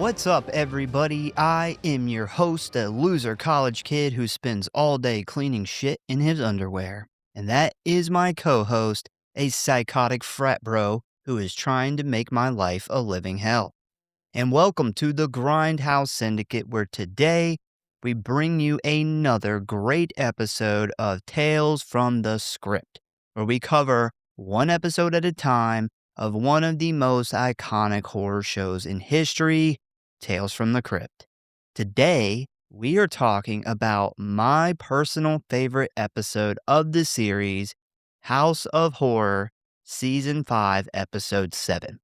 What's up, everybody? I am your host, a loser college kid who spends all day cleaning shit in his underwear. And that is my co host, a psychotic frat bro who is trying to make my life a living hell. And welcome to the Grindhouse Syndicate, where today we bring you another great episode of Tales from the Script, where we cover one episode at a time of one of the most iconic horror shows in history, Tales from the Crypt. Today, we are talking about my personal favorite episode of the series, House of Horror, Season 5, Episode 7.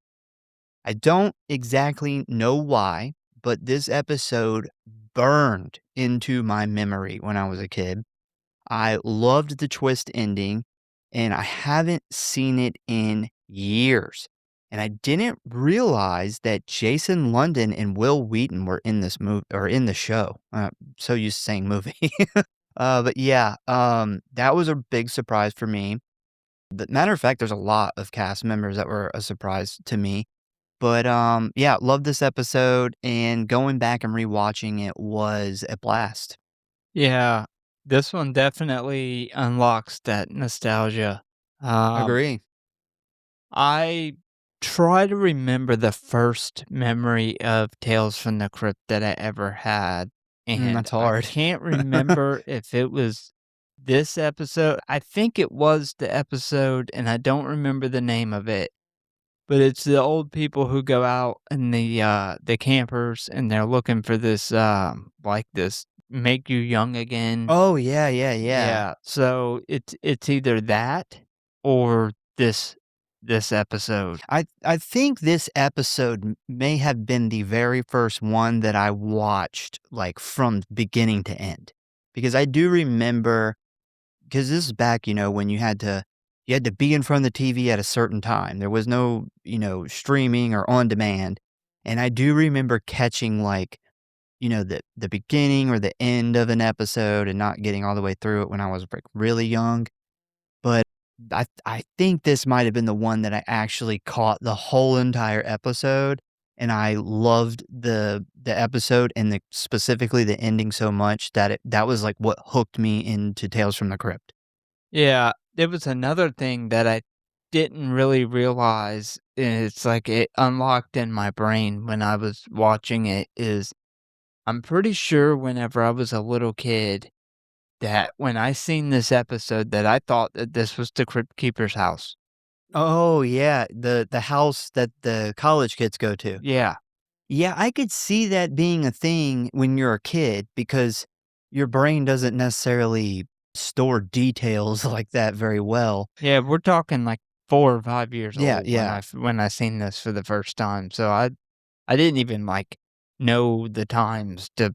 I don't exactly know why, but this episode burned into my memory when I was a kid. I loved the twist ending, and I haven't seen it in years. And I didn't realize that Jason London and Wil Wheaton were in this movie or in the show. So used to saying movie. But yeah, that was a big surprise for me. But matter of fact, there's a lot of cast members that were a surprise to me. But yeah, love this episode, and going back and rewatching it was a blast. Yeah, this one definitely unlocks that nostalgia. Um, Agree. I try to remember the first memory of Tales from the Crypt that I ever had, and That's I hard. can't remember if it was this episode. I think it was the episode, and I don't remember the name of it. But it's the old people who go out and the campers, and they're looking for this, like this make you young again. Oh, yeah. Yeah, so it's either that or this episode. I think this episode may have been the very first one that I watched, like, from beginning to end. Because I do remember, because this is back, when you had to be in front of the TV at a certain time. There was no, streaming or on demand. And I do remember catching, like, the beginning or the end of an episode and not getting all the way through it when I was, like, really young. But I think this might have been the one that I actually caught the whole entire episode, and I loved the episode and specifically the ending so much that that was, like, what hooked me into Tales from the Crypt. Yeah, there was another thing that I didn't really realize, and it's like it unlocked in my brain when I was watching it, is I'm pretty sure whenever I was a little kid that when I seen this episode that I thought that this was the Crypt Keeper's house. Oh, yeah, the house that the college kids go to. Yeah. Yeah, I could see that being a thing when you're a kid because your brain doesn't necessarily store details like that very well. Yeah, we're talking like 4 or 5 years Yeah, old when yeah. I seen this for the first time, so I didn't even, like, know the times to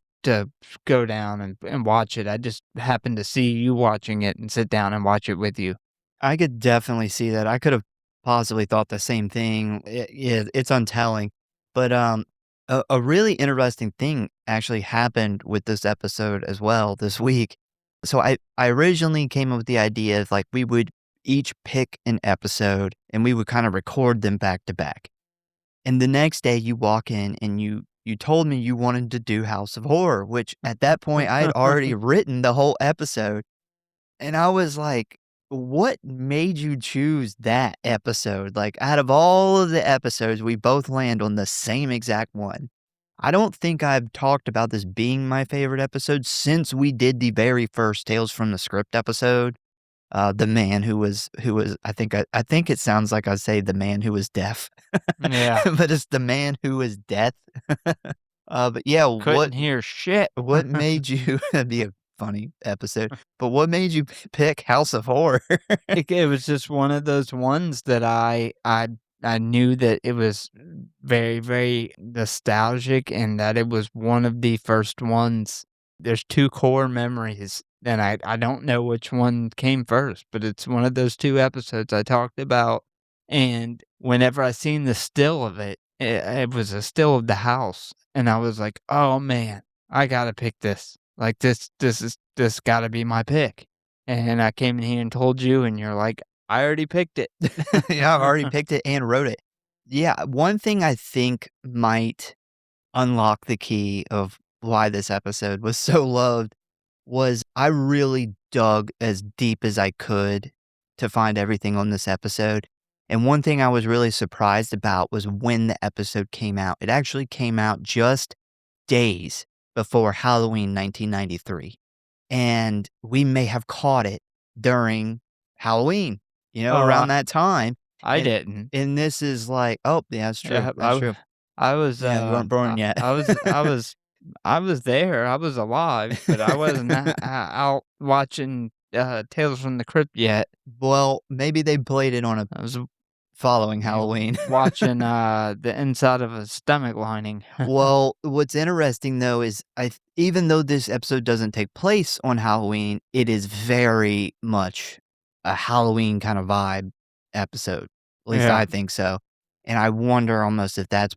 go down and watch it. I just happened to see you watching it and sit down and watch it with you. I could definitely see that. I could have possibly thought the same thing. Yeah, it's untelling. But a really interesting thing actually happened with this episode as well this week. So I originally came up with the idea of, like, we would each pick an episode and we would kind of record them back to back. And the next day you walk in and you told me you wanted to do House of Horror, which at that point I had already written the whole episode. And I was like, what made you choose that episode? Like, out of all of the episodes, we both land on the same exact one. I don't think I've talked about this being my favorite episode since we did the very first Tales from the Script episode. The man who was I think it sounds like I say the man who was deaf, Yeah, but it's the man who was death. But yeah, what couldn't hear shit. what made you that'd be a funny episode, but what made you pick House of Horror? It was just one of those ones that I knew that it was very, very nostalgic and that it was one of the first ones. There's 2 core memories, and I don't know which one came first, but it's one of those 2 episodes I talked about, and whenever I seen the still of it, it was a still of the house, and I was like, "Oh, man, I gotta pick this. Like, this gotta be my pick." And I came in here and told you, and you're like, "I already picked it." Yeah, I've already picked it and wrote it. Yeah, one thing I think might unlock the key of why this episode was so loved was I really dug as deep as I could to find everything on this episode. And one thing I was really surprised about was when the episode came out. It actually came out just days before Halloween 1993. And we may have caught it during Halloween, Oh, around that time. I And didn't. and this is like, oh, yeah, that's true. Yeah, That's true. I was, Yeah, you weren't born yet. I was there, I was alive, but I wasn't out watching, Tales from the Crypt yet. Well, maybe they played it on a I was, following Halloween. watching, the inside of a stomach lining. Well, what's interesting though is even though this episode doesn't take place on Halloween, it is very much a Halloween kind of vibe episode. At least Yeah. I think so. And I wonder almost if that's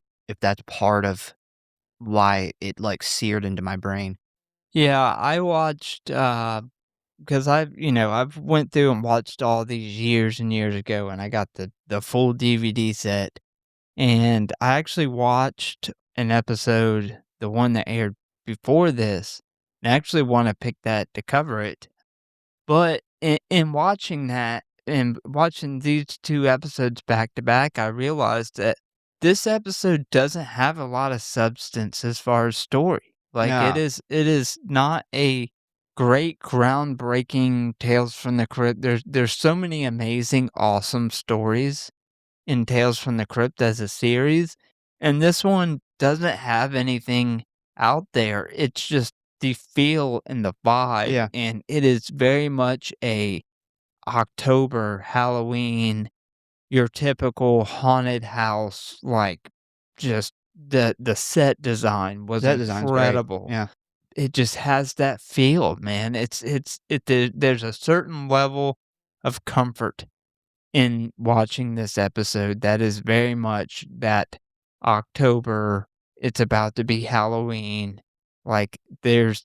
part of why it like seared into my brain. Yeah, I watched, because I've went through and watched all these years and years ago, and I got the full DVD set, and I actually watched an episode, the one that aired before this, and I actually wanna pick that to cover it, but in watching that and watching these 2 episodes back to back, I realized that this episode doesn't have a lot of substance as far as story. Like, Yeah. it is not a great groundbreaking Tales from the Crypt. There's so many amazing, awesome stories in Tales from the Crypt as a series, and this one doesn't have anything out there. It's just the feel and the vibe, Yeah. and it is very much a October, Halloween, your typical haunted house, like, just the set design was That design's great. incredible. Yeah. It just has that feel, man. There's a certain level of comfort in watching this episode that is very much that October, it's about to be Halloween. Like, there's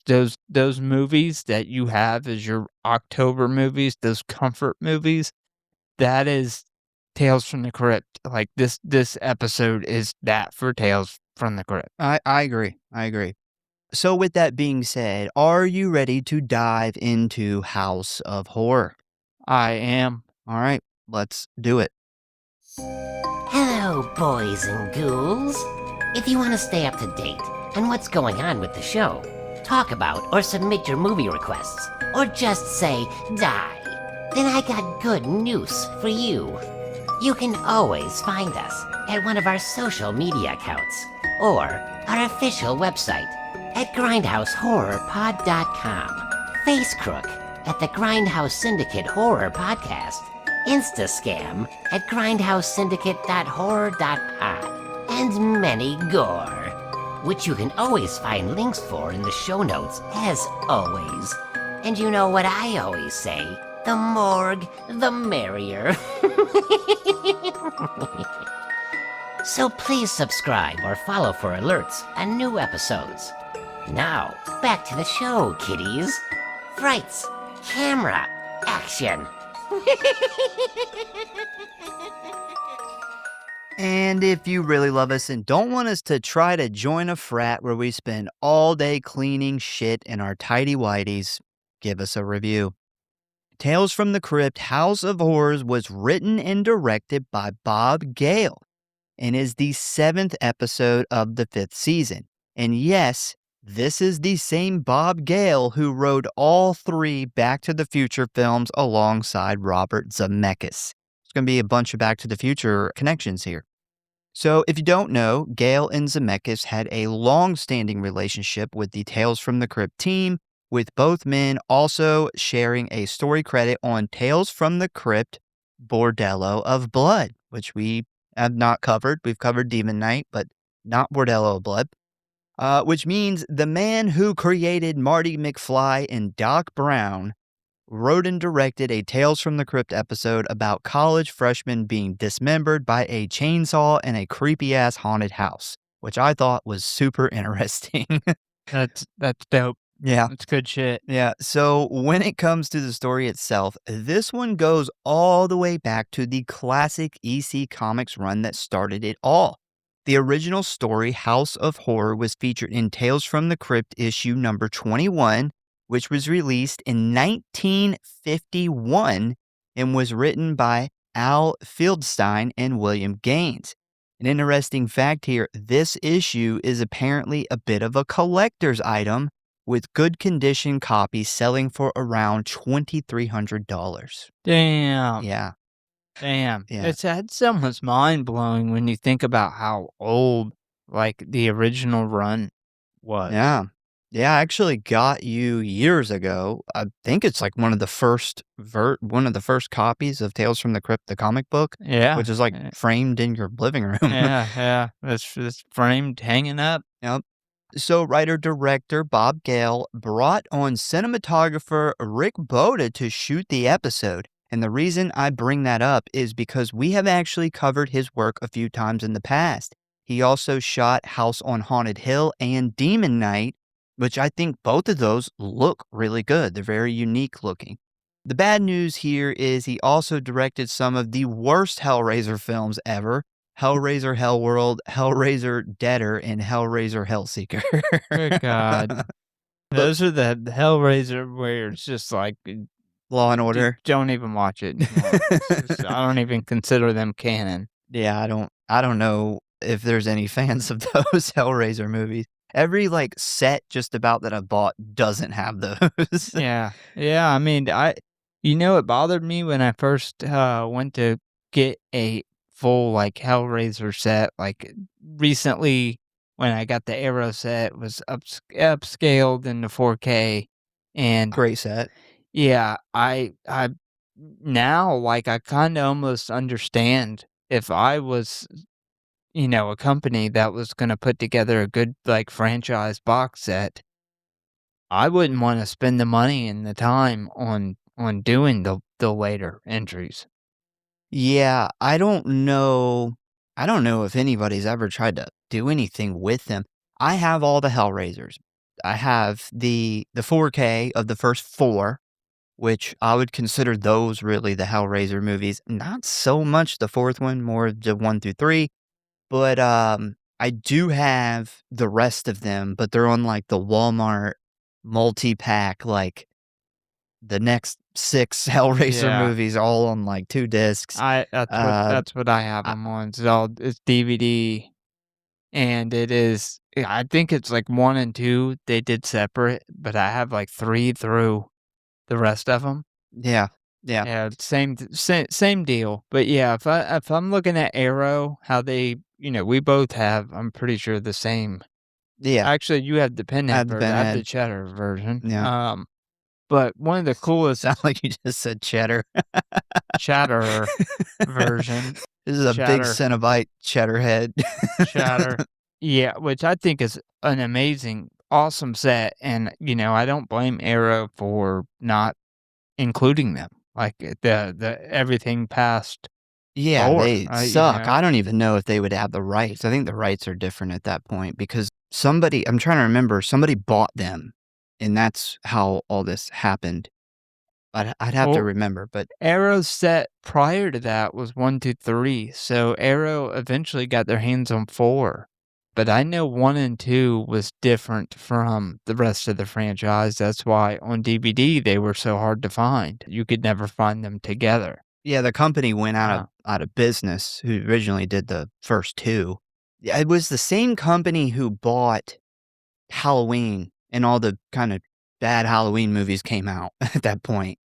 those movies that you have as your October movies, those comfort movies, that is Tales from the Crypt. Like, this episode is that for Tales from the Crypt. I agree. I agree. So with that being said, are you ready to dive into House of Horror? I am. All right, let's do it. Hello, boys and ghouls. If you want to stay up to date on what's going on with the show, talk about or submit your movie requests, or just say die, then I got good news for you. You can always find us at one of our social media accounts or our official website at grindhousehorrorpod.com, Facecrook at the Grindhouse Syndicate Horror Podcast, Instascam at grindhousesyndicate.horror.pod, and many gore, which you can always find links for in the show notes, as always. And you know what I always say, the morgue, the merrier. So please subscribe or follow for alerts on new episodes. Now, back to the show, kiddies. Frights, camera, action. And if you really love us and don't want us to try to join a frat where we spend all day cleaning shit in our tidy whities, give us a review. Tales from the Crypt House of Horrors was written and directed by Bob Gale and is the 7th episode of the 5th season. And yes, this is the same Bob Gale who wrote all 3 Back to the Future films alongside Robert Zemeckis. There's going to be a bunch of Back to the Future connections here. So if you don't know, Gale and Zemeckis had a long-standing relationship with the Tales from the Crypt team, with both men also sharing a story credit on Tales from the Crypt Bordello of Blood, which we have not covered. We've covered Demon Knight, but not Bordello of Blood. Which means the man who created Marty McFly and Doc Brown wrote and directed a Tales from the Crypt episode about college freshmen being dismembered by a chainsaw in a creepy-ass haunted house, which I thought was super interesting. That's dope. Yeah. That's good shit. Yeah, so when it comes to the story itself, this one goes all the way back to the classic EC Comics run that started it all. The original story, House of Horror, was featured in Tales from the Crypt issue number 21, which was released in 1951 and was written by Al Fieldstein and William Gaines. An interesting fact here, this issue is apparently a bit of a collector's item, with good condition copies selling for around $2,300. Damn. Yeah. Damn. Yeah. It's almost mind-blowing when you think about how old, like, the original run was. Yeah. Yeah, I actually got you years ago. I think it's like one of the first copies of Tales from the Crypt, the comic book, Yeah. which is like framed in your living room. Yeah. It's framed, hanging up. Yep. So writer-director Bob Gale brought on cinematographer Rick Boda to shoot the episode. And the reason I bring that up is because we have actually covered his work a few times in the past. He also shot House on Haunted Hill and Demon Knight, which I think both of those look really good. They're very unique looking. The bad news here is he also directed some of the worst Hellraiser films ever: Hellraiser Hellworld, Hellraiser Deader, and Hellraiser Hellseeker. Good God. Those are the Hellraiser where it's just like, Law and Order. don't even watch it anymore. I don't even consider them canon. Yeah, I don't know if there's any fans of those Hellraiser movies. Every like set just about that I bought doesn't have those. Yeah. I mean, it bothered me when I first went to get a full like Hellraiser set. Like recently, when I got the Arrow set, it was upscaled into 4K, and Great set. yeah, I now like I kind of almost understand if I was, a company that was going to put together a good like franchise box set. I wouldn't wanna spend the money and the time on doing the later entries. Yeah, I don't know. I don't know if anybody's ever tried to do anything with them. I have all the Hellraisers. I have the 4K of the first 4, which I would consider those really the Hellraiser movies. Not so much the 4th one, more the 1 through 3, but, I do have the rest of them, but they're on, like, the Walmart multi-pack, like, the next 6 Hellraiser Yeah. movies all on, like, 2 discs. That's what I have I 'em on. It's DVD, and it is I think it's like 1 and 2 they did separate, but I have like 3 through the rest of them. Yeah, yeah, Yeah, same deal. But yeah, if I'm looking at Arrow, how they, we both have, I'm pretty sure, the same. yeah. Actually, you have the I pinhead have the version, I have the Pinhead. cheddar version. Yeah. But one of the coolest Sound like you just said cheddar. Chatter version, This is a big Chatter Cenobite cheddar head. Chatter. Yeah, which I think is an amazing, awesome set, and, I don't blame Arrow for not including them, like, the everything past Yeah, 4, they right, suck. I don't even know if they would have the rights. I think the rights are different at that point because I'm trying to remember, somebody bought them, and that's how all this happened. I'd have to Well, remember, but Arrow's set prior to that was 1, 2, 3, so Arrow eventually got their hands on 4, but I know 1 and 2 was different from the rest of the franchise. That's why on DVD, they were so hard to find. You could never find them together. yeah, the company went Yeah. out of business who originally did the first 2. Yeah, it was the same company who bought Halloween, and all the kinda bad Halloween movies came out at that point.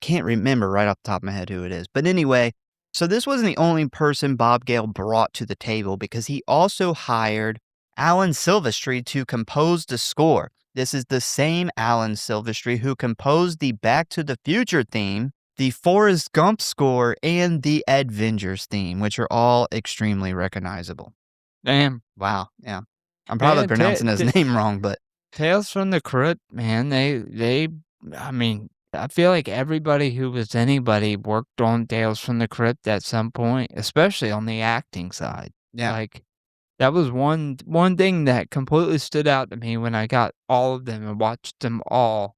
Can't remember right off the top of my head who it is. But anyway, so this wasn't the only person Bob Gale brought to the table because he also hired Alan Silvestri to compose the score. This is the same Alan Silvestri who composed the Back to the Future theme, the Forrest Gump score, and the Avengers theme, which are all extremely recognizable. Damn. Wow, yeah. I'm probably Yeah, pronouncing his name wrong, but Tales from the Crypt, man, I mean, I feel like everybody who was anybody worked on Tales from the Crypt at some point, especially on the acting side. yeah. Like, that was one thing that completely stood out to me when I got all of them and watched them all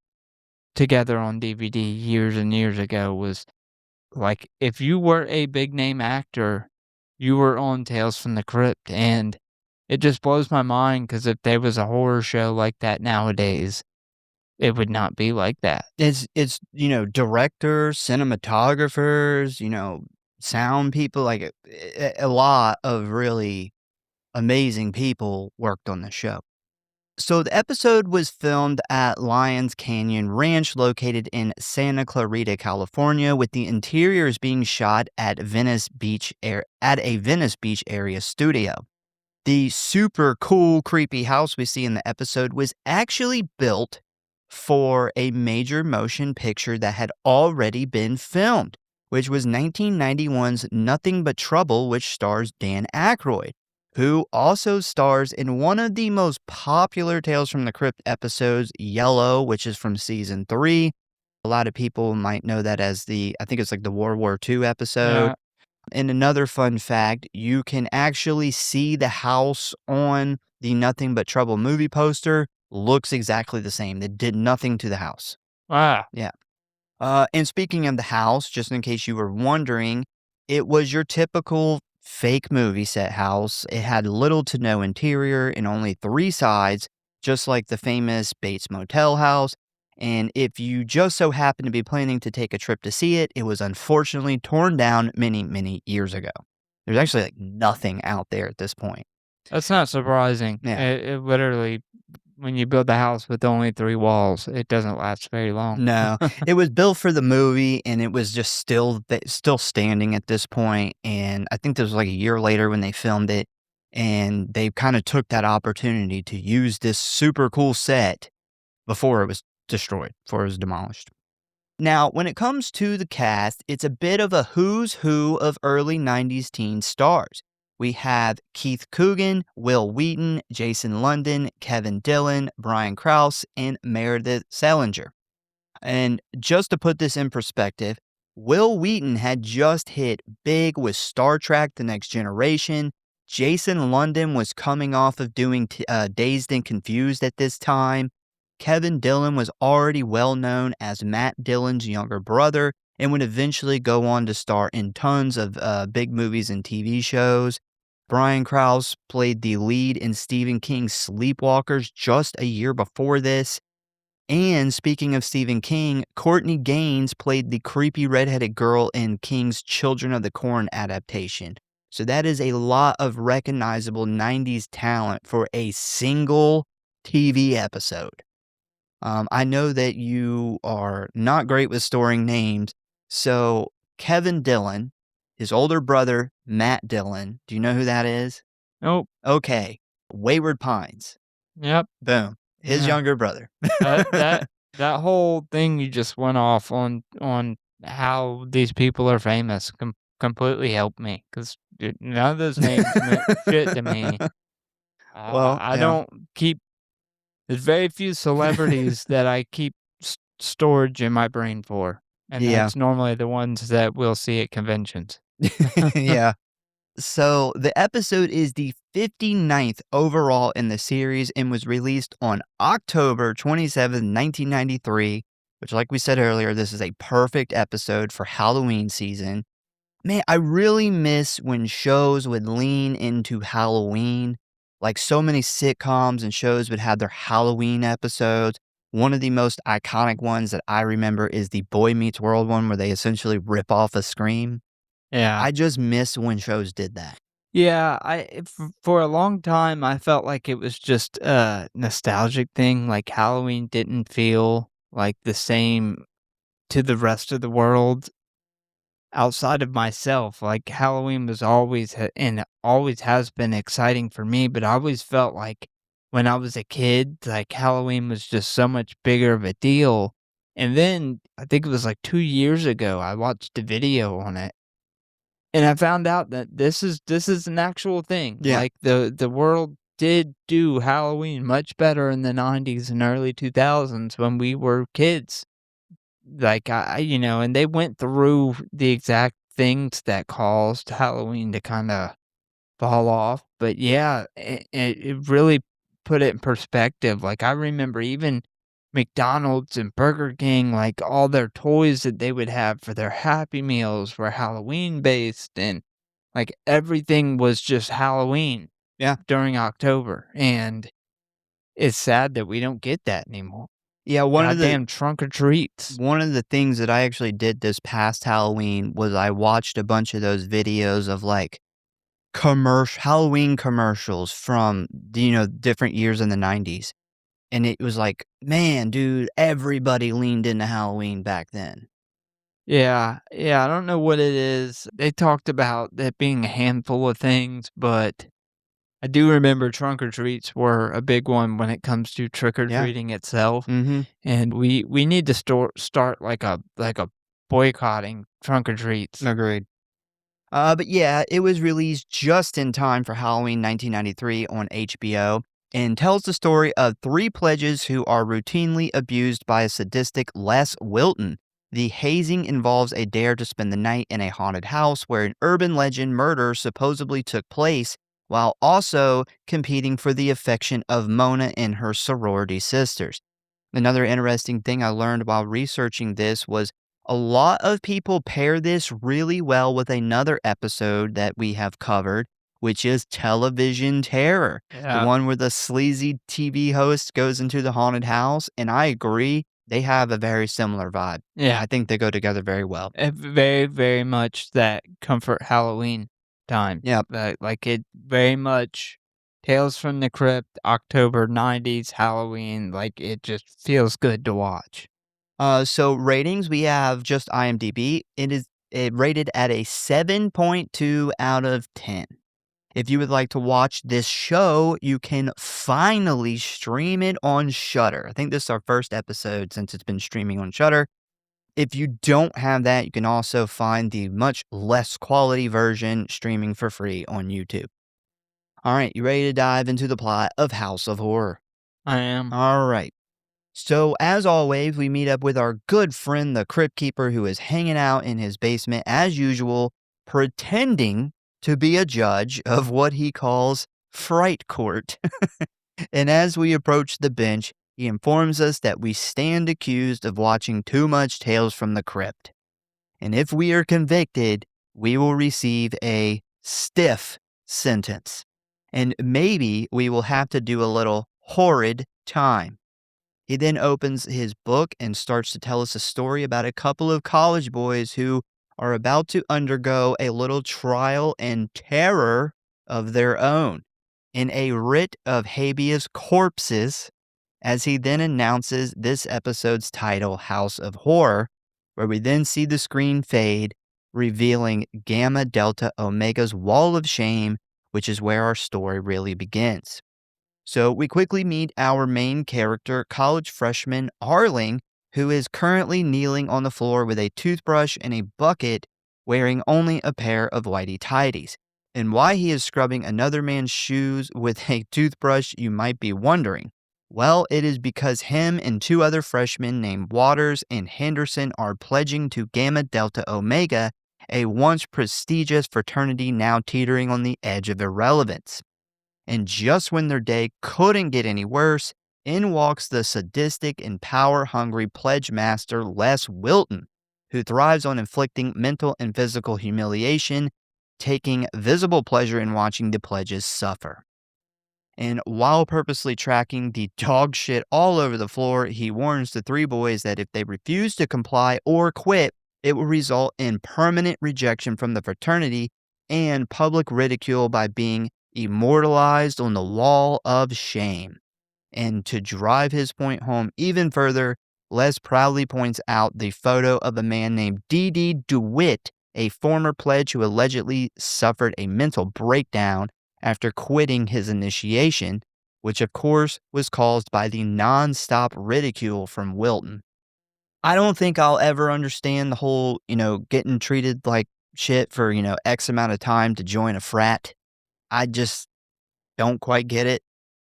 together on DVD years and years ago was, like, if you were a big name actor, you were on Tales from the Crypt, and it just blows my mind because if there was a horror show like that nowadays, it would not be like that. It's, directors, cinematographers, sound people, like, a lot of really amazing people worked on the show. So the episode was filmed at Lions Canyon Ranch located in Santa Clarita, California, with the interiors being shot at a Venice Beach area studio. The super cool, creepy house we see in the episode was actually built for a major motion picture that had already been filmed, which was 1991's Nothing But Trouble, which stars Dan Aykroyd, who also stars in one of the most popular Tales from the Crypt episodes, Yellow, which is from season 3. A lot of people might know that as I think it's like the World War II episode. Yeah. And another fun fact, you can actually see the house on the Nothing But Trouble movie poster. Looks exactly the same. They did nothing to the house. Wow. Yeah. And speaking of the house, just in case you were wondering, it was your typical fake movie set house. It had little to no interior and only 3 sides, just like the famous Bates Motel house. And if you just so happen to be planning to take a trip to see it, it was unfortunately torn down many, many years ago. There's actually like nothing out there at this point. That's not surprising. Yeah. It literally, when you build a house with only 3 walls, it doesn't last very long. No, it was built for the movie, and it was just still standing at this point. And I think this was like a year later when they filmed it, and they kind of took that opportunity to use this super cool set before it was destroyed, before it was demolished. Now, when it comes to the cast, it's a bit of a who's who of early 90s teen stars. We have Keith Coogan, Wil Wheaton, Jason London, Kevin Dillon, Brian Krause, and Meredith Salenger. And just to put this in perspective, Wil Wheaton had just hit big with Star Trek The Next Generation. Jason London was coming off of doing Dazed and Confused at this time. Kevin Dillon was already well known as Matt Dillon's younger brother and would eventually go on to star in tons of big movies and TV shows. Brian Krause played the lead in Stephen King's Sleepwalkers just a year before this. And speaking of Stephen King, Courtney Gaines played the creepy redheaded girl in King's Children of the Corn adaptation. So that is a lot of recognizable 90s talent for a single TV episode. I know that you are not great with storing names. So Kevin Dillon, his older brother, Matt Dillon. Do you know who that is? Nope. Okay. Wayward Pines. Yep. Boom. His Yeah. younger brother. That whole thing you just went off on how these people are famous completely helped me because none of those names meant shit to me. Well, I yeah. don't keep. There's very few celebrities that I keep storage in my brain for, and Yeah. that's normally the ones that we'll see at conventions. Yeah. So the episode is the 59th overall in the series and was released on October 27th, 1993, which, like we said earlier, this is a perfect episode for Halloween season. Man, I really miss when shows would lean into Halloween. Like so many sitcoms and shows would have their Halloween episodes. One of the most iconic ones that I remember is the Boy Meets World one where they essentially rip off a Scream. Yeah. I just miss when shows did that. Yeah, for a long time, I felt like it was just a nostalgic thing, like Halloween didn't feel like the same to the rest of the world outside of myself. Like Halloween was always and always has been exciting for me, but I always felt like when I was a kid, like Halloween was just so much bigger of a deal. And then I think it was like 2 years ago, I watched a video on it. And I found out that this is an actual thing. Yeah. Like the world did do Halloween much better in the 90s and early 2000s when we were kids. Like and they went through the exact things that caused Halloween to kind of fall off. But yeah, it really put it in perspective. Like I remember even McDonald's and Burger King, like all their toys that they would have for their Happy Meals were Halloween based and like everything was just Halloween. Yeah. during October, and it's sad that we don't get that anymore. Yeah, Goddamn trunk or treats. one of the things that I actually did this past Halloween was I watched a bunch of those videos of, like, Halloween commercials from, different years in the '90s, and it was like, man, dude, everybody leaned into Halloween back then. Yeah, I don't know what it is. They talked about that being a handful of things, but I do remember trunk or treats were a big one when it comes to trick or Yeah. treating itself, Mhm. and we need to start like a boycotting trunk or treats. Agreed. But yeah, it was released just in time for Halloween 1993 on HBO and tells the story of three pledges who are routinely abused by a sadistic Les Wheaton. The hazing involves a dare to spend the night in a haunted house where an urban legend murder supposedly took place, while also competing for the affection of Mona and her sorority sisters. Another interesting thing I learned while researching this was a lot of people pair this really well with another episode that we have covered, which is Television Terror, the Yeah. one where the sleazy TV host goes into the haunted house. And I agree, they have a very similar vibe. Yeah. I think they go together very well. Very, very much that comfort Halloween time. Yep. Like it very much Tales from the Crypt, October 90s, Halloween, like it just feels good to watch. So ratings, we have just IMDb. It rated at a 7.2 out of 10. If you would like to watch this show, you can finally stream it on Shudder. I think this is our first episode since it's been streaming on Shudder. If you don't have that, you can also find the much less quality version streaming for free on YouTube. All right, you ready to dive into the plot of House of Horror? I am. All right. So, as always, we meet up with our good friend, the Crypt Keeper, who is hanging out in his basement as usual, pretending to be a judge of what he calls Fright Court. And as we approach the bench, he informs us that we stand accused of watching too much Tales from the Crypt. And if we are convicted, we will receive a stiff sentence. And maybe we will have to do a little horrid time. He then opens his book and starts to tell us a story about a couple of college boys who are about to undergo a little trial and terror of their own in a writ of habeas corpses, as he then announces this episode's title, House of Horror, where we then see the screen fade, revealing Gamma Delta Omega's wall of shame, which is where our story really begins. So we quickly meet our main character, college freshman Arling, who is currently kneeling on the floor with a toothbrush and a bucket, wearing only a pair of whitey tighties. And why he is scrubbing another man's shoes with a toothbrush, you might be wondering. Well, it is because him and two other freshmen named Waters and Henderson are pledging to Gamma Delta Omega, a once prestigious fraternity now teetering on the edge of irrelevance. And just when their day couldn't get any worse, in walks the sadistic and power-hungry pledge master Les Wheaton, who thrives on inflicting mental and physical humiliation, taking visible pleasure in watching the pledges suffer. And while purposely tracking the dog shit all over the floor, he warns the three boys that if they refuse to comply or quit, it will result in permanent rejection from the fraternity and public ridicule by being immortalized on the wall of shame. And to drive his point home even further, Les proudly points out the photo of a man named D.D. DeWitt, a former pledge who allegedly suffered a mental breakdown after quitting his initiation, which of course was caused by the non-stop ridicule from Wheaton. I don't think I'll ever understand the whole, getting treated like shit for, X amount of time to join a frat. I just don't quite get it.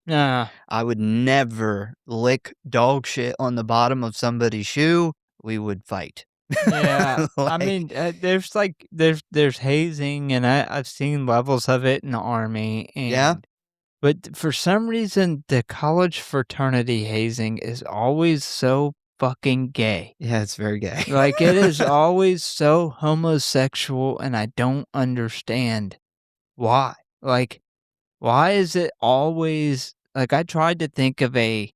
Yeah. I would never lick dog shit on the bottom of somebody's shoe. We would fight. Yeah, I Like, mean, there's hazing, and I've seen levels of it in the army, yeah, but for some reason, the college fraternity hazing is always so fucking gay. yeah, it's very gay. Like, it is always so homosexual, and I don't understand why. Like, Why is it always like, I tried to think of a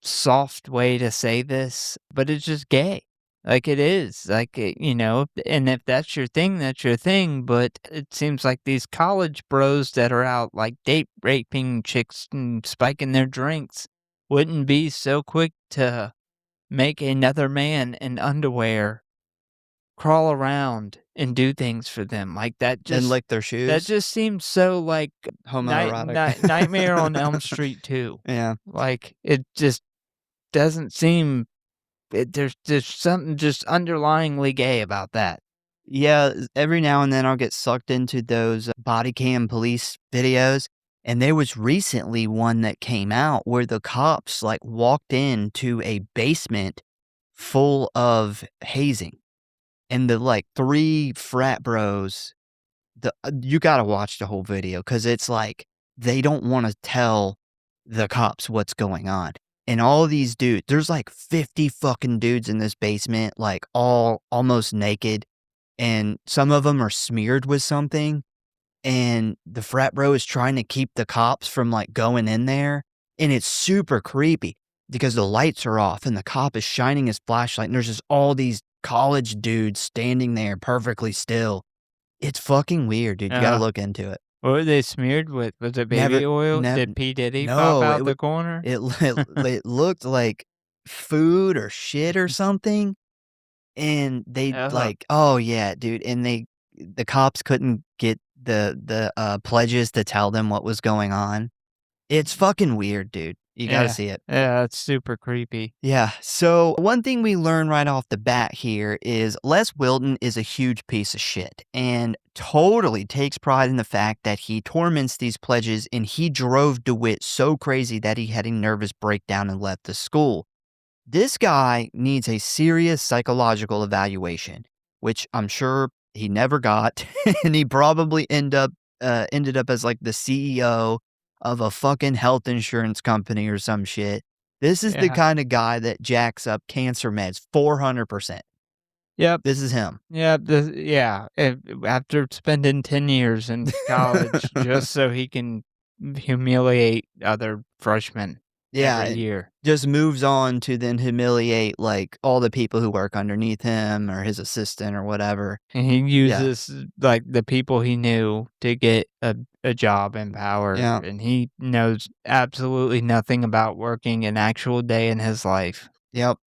soft way to say this, but it's just gay. Like, it is. Like, and if that's your thing, that's your thing, but it seems like these college bros that are out, like, date raping chicks and spiking their drinks wouldn't be so quick to make another man in underwear crawl around and do things for them. Like, And lick their that shoes. just seems so, like, Homoerotic. Nightmare on Elm Street 2. Yeah. Like, it just doesn't seem there's something just underlyingly gay about that. Yeah, every now and then I'll get sucked into those body cam police videos, and there was recently one that came out where the cops, like, walked into a basement full of hazing, and the, like, 3 frat bros you gotta watch the whole video because it's like, they don't wanna tell the cops what's going on, and all these dudes there's, like, 50 fucking dudes in this basement, like, all almost naked, and some of them are smeared with something, and the frat bro is trying to keep the cops from, like, going in there, and it's super creepy because the lights are off, and the cop is shining his flashlight, and there's just all these college dudes standing there perfectly still. It's fucking weird, dude, you gotta Uh, look into it. what were they smeared with? Was it Never baby oil? nev Did P. Diddy pop no, out the corner? it looked like food or shit or something. And they Uh, like oh, yeah, dude, and the cops couldn't get the pledges to tell them what was going on. It's fucking weird, dude. You gotta yeah. see it. Yeah, that's super creepy. Yeah, so one thing we learn right off the bat here is Les Wilton is a huge piece of shit and totally takes pride in the fact that he torments these pledges and he drove DeWitt so crazy that he had a nervous breakdown and left the school. This guy needs a serious psychological evaluation, which I'm sure he never got, and he probably ended up as like the CEO of a fucking health insurance company or some shit. This is the Yeah. kind of guy that jacks up cancer meds 400%. Yep. This is him. Yeah, after spending 10 years in college just so he can humiliate other freshmen Yeah, every and year. just moves on to then humiliate like all the people who work underneath him or his assistant or whatever. And he Yeah. uses, like, the people he knew to get a job and power, Yeah. and he knows absolutely nothing about working an actual day in his life. Yep.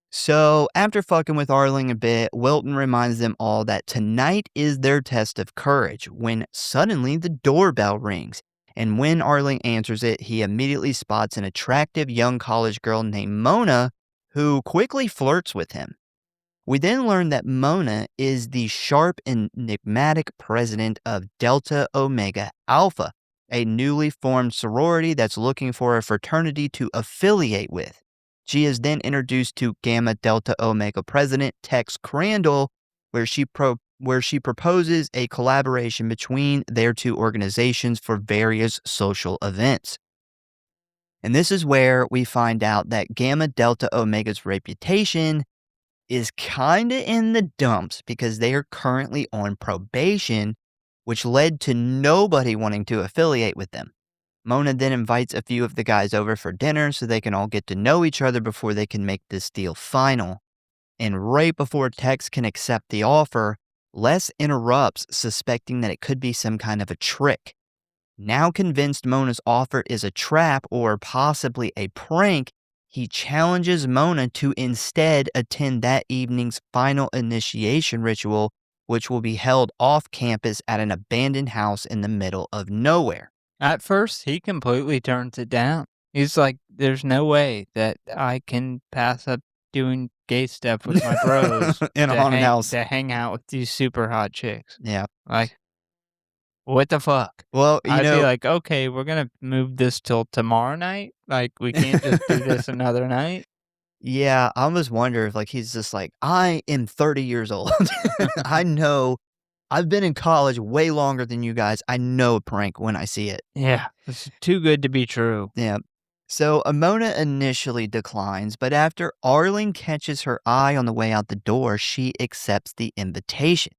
So, after fucking with Arling a bit, Wilton reminds them all that tonight is their test of courage when suddenly the doorbell rings. And when Arling answers it, he immediately spots an attractive young college girl named Mona who quickly flirts with him. We then learn that Mona is the sharp and enigmatic president of Delta Omega Alpha, a newly formed sorority that's looking for a fraternity to affiliate with. She is then introduced to Gamma Delta Omega president Tex Crandall, where she proposes a collaboration between their two organizations for various social events. And this is where we find out that Gamma Delta Omega's reputation is kinda in the dumps because they are currently on probation, which led to nobody wanting to affiliate with them. Mona then invites a few of the guys over for dinner so they can all get to know each other before they can make this deal final. And right before Tex can accept the offer, Les interrupts, suspecting that it could be some kind of a trick. Now convinced Mona's offer is a trap or possibly a prank, he challenges Mona to instead attend that evening's final initiation ritual, which will be held off campus at an abandoned house in the middle of nowhere. At first, he completely turns it down. He's like, "There's no way that I can pass up doing gay stuff with my bros In a haunted house. to hang out with these super hot chicks." Yeah. Like, what the fuck? Well, I'd be like, "Okay, we're gonna move this till tomorrow night? Like, we can't just do this another night?" yeah, I almost wonder if like he's just like, I am 30 years old. I know I've been in college way longer than you guys. I know a prank when I see it. Yeah, it's too good to be true. Yeah. So Amona initially declines, but after Arling catches her eye on the way out the door, she accepts the invitation.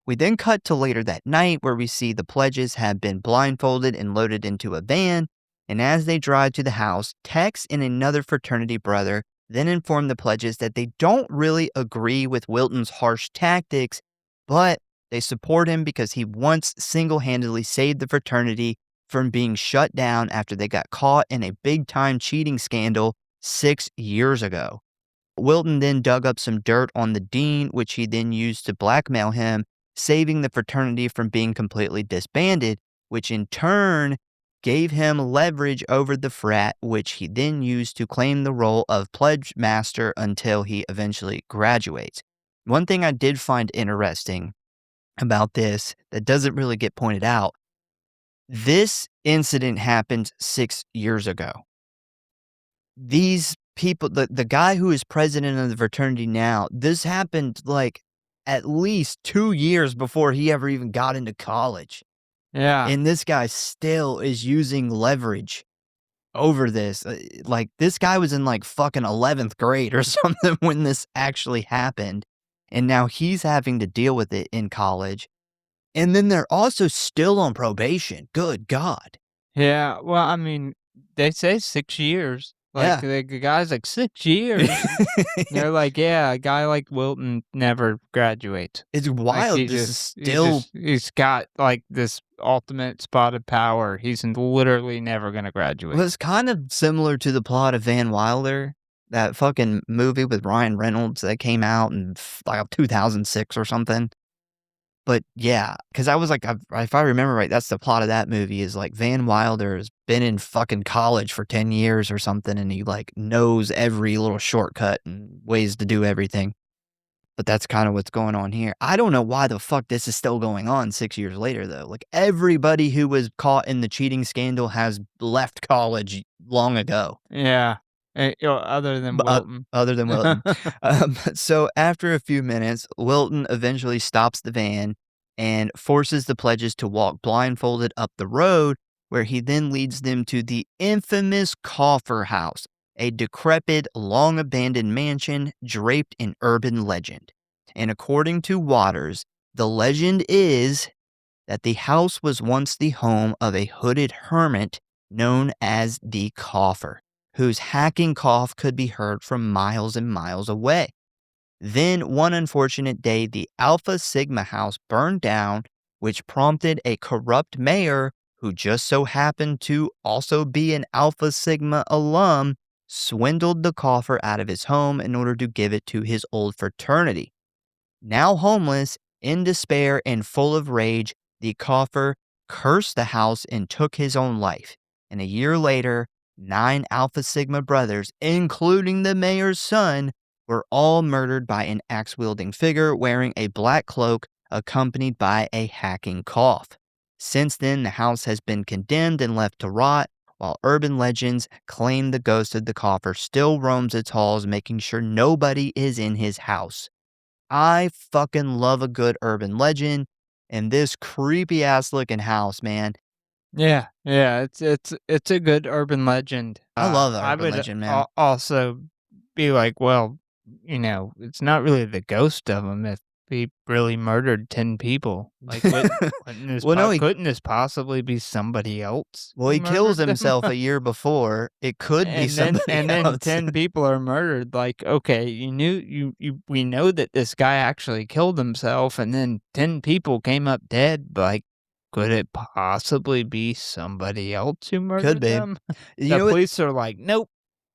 We then cut to later that night where we see the pledges have been blindfolded and loaded into a van, and as they drive to the house, Tex and another fraternity brother then inform the pledges that they don't really agree with Wilton's harsh tactics, but they support him because he once single-handedly saved the fraternity from being shut down after they got caught in a big-time cheating scandal 6 years ago. Wilton then dug up some dirt on the dean, which he then used to blackmail him, saving the fraternity from being completely disbanded, which in turn gave him leverage over the frat, which he then used to claim the role of pledge master until he eventually graduates. One thing I did find interesting about this that doesn't really get pointed out, this incident happened 6 years ago. These people, the guy who is president of the fraternity now, this happened like at least 2 years before he ever even got into college. Yeah. And this guy still is using leverage over this. Like, this guy was in like fucking 11th grade or something when this actually happened. And now he's having to deal with it in college. And then they're also still on probation. Good God. Yeah. Well, I mean, they say 6 years. Like, Yeah. the guy's like, 6 years? They're like, yeah, a guy like Wilton never graduates. It's Like, wild. he This is just, still. he's got like this ultimate spotted power. He's literally never going to graduate. Well, it's kind of similar to the plot of Van Wilder, that fucking movie with Ryan Reynolds that came out in like 2006 or something. But yeah, because I was like, if I remember right, that's the plot of that movie is like Van Wilder has been in fucking college for 10 years or something, and he like knows every little shortcut and ways to do everything. But that's kind of what's going on here. I don't know why the fuck this is still going on 6 years later, though. Like, everybody who was caught in the cheating scandal has left college long ago. Yeah. Other than Wilton. Other than Wilton. So after a few minutes, Wilton eventually stops the van and forces the pledges to walk blindfolded up the road, where he then leads them to the infamous Coffer House, a decrepit, long-abandoned mansion draped in urban legend. And according to Waters, the legend is that the house was once the home of a hooded hermit known as the Coffer, whose hacking cough could be heard from miles and miles away. Then, one unfortunate day, the Alpha Sigma house burned down, which prompted a corrupt mayor who just so happened to also be an Alpha Sigma alum, swindled the Coffer out of his home in order to give it to his old fraternity. Now homeless, in despair, and full of rage, the Coffer cursed the house and took his own life. And a year later, 9 Alpha Sigma brothers, including the mayor's son, were all murdered by an axe-wielding figure wearing a black cloak accompanied by a hacking cough. Since then, the house has been condemned and left to rot, while urban legends claim the ghost of the Coffer still roams its halls, making sure nobody is in his house. I fucking love a good urban legend, and this creepy-ass looking house, man. Yeah, it's a good urban legend. I love the I urban would legend, man. Also be like, well, it's not really the ghost of him if he really murdered 10 people. Like, Well, no, couldn't this possibly be somebody else? Well, who he kills murdered them? himself a year before. It could be And then somebody else. 10 people are murdered. Like, okay, we know that this guy actually killed himself, and then 10 people came up dead. Like, could it possibly be somebody else who murdered be. them? You The know what? police are like, nope,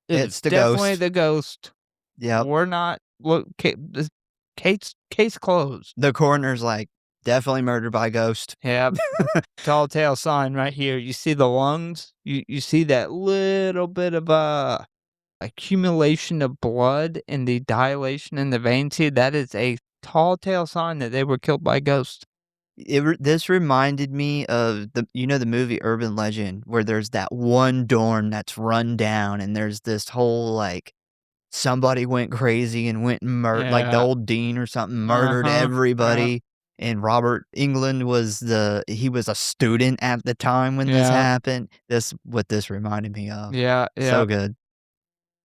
It's it's the definitely ghost. the ghost. Yep. We're not. Look, this case closed. The coroner's like, definitely murdered by ghost. Yeah, tall tale sign right here. You see the lungs? You see that little bit of accumulation of blood and the dilation in the veins here? That is a tall tale sign that they were killed by ghosts. This reminded me of the movie Urban Legend, where there's that one dorm that's run down, and there's this whole like somebody went crazy and went and murdered, like the Yeah. old dean or something, murdered Uh-huh, everybody. And Robert England was he was a student at the time when this Yeah. happened. What this reminded me of. Yeah, yeah. So good.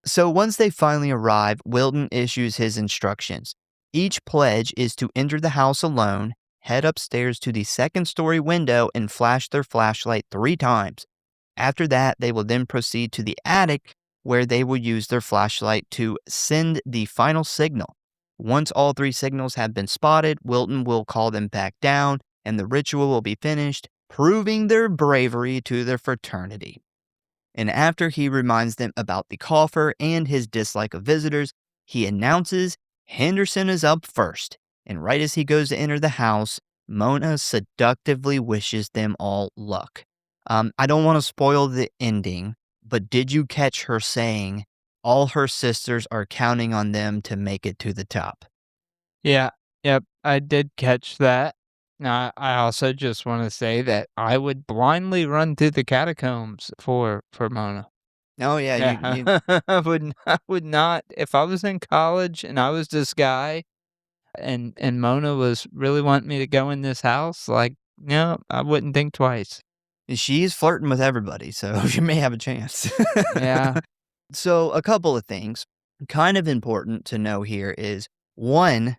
So once they finally arrive, Wilton issues his instructions. Each pledge is to enter the house alone, head upstairs to the second-story window and flash their flashlight 3 times. After that, they will then proceed to the attic, where they will use their flashlight to send the final signal. Once all 3 signals have been spotted, Wilton will call them back down, and the ritual will be finished, proving their bravery to their fraternity. And after he reminds them about the coffer and his dislike of visitors, he announces Henderson is up first. And right as he goes to enter the house, Mona seductively wishes them all luck. I don't want to spoil the ending, but did you catch her saying all her sisters are counting on them to make it to the top? Yeah, yep, I did catch that. Now, I also just want to say that I would blindly run through the catacombs for Mona. Oh, yeah. You Yeah, I would not if I was in college and I was this guy and Mona was really wanting me to go in this house, like, no, I wouldn't think twice. She's flirting with everybody, so she may have a chance. Yeah. So, a couple of things kind of important to know here is one,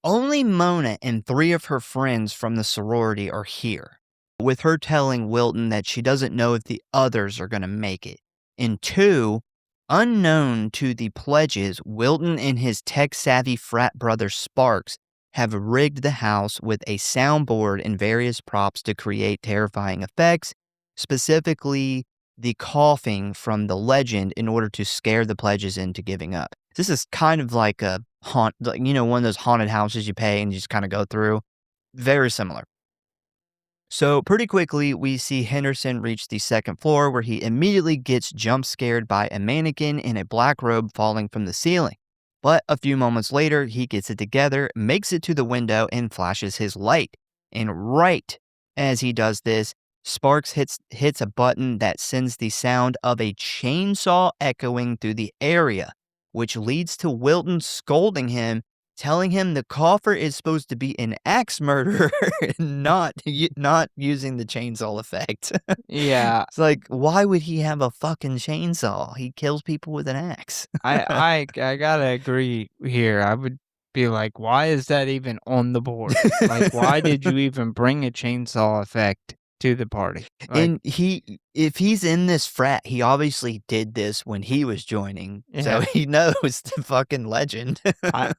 only Mona and 3 of her friends from the sorority are here, with her telling Wilton that she doesn't know if the others are going to make it. And 2, unknown to the pledges, Wilton and his tech-savvy frat brother Sparks have rigged the house with a soundboard and various props to create terrifying effects, specifically the coughing from the legend in order to scare the pledges into giving up. This is kind of like a one of those haunted houses you pay and you just kind of go through. Very similar. So pretty quickly, we see Henderson reach the second floor where he immediately gets jump scared by a mannequin in a black robe falling from the ceiling. But a few moments later, he gets it together, makes it to the window, and flashes his light. And right as he does this, Sparks hits a button that sends the sound of a chainsaw echoing through the area, which leads to Wilton scolding him, telling him the coffer is supposed to be an axe murderer, not using the chainsaw effect. Yeah, It's like, why would he have a fucking chainsaw? He kills people with an axe. I gotta agree here. I would be like, why is that even on the board? Like, why did you even bring a chainsaw effect to the party? Like, And if he's in this frat, he obviously did this when he was joining, so yeah. he knows the fucking legend.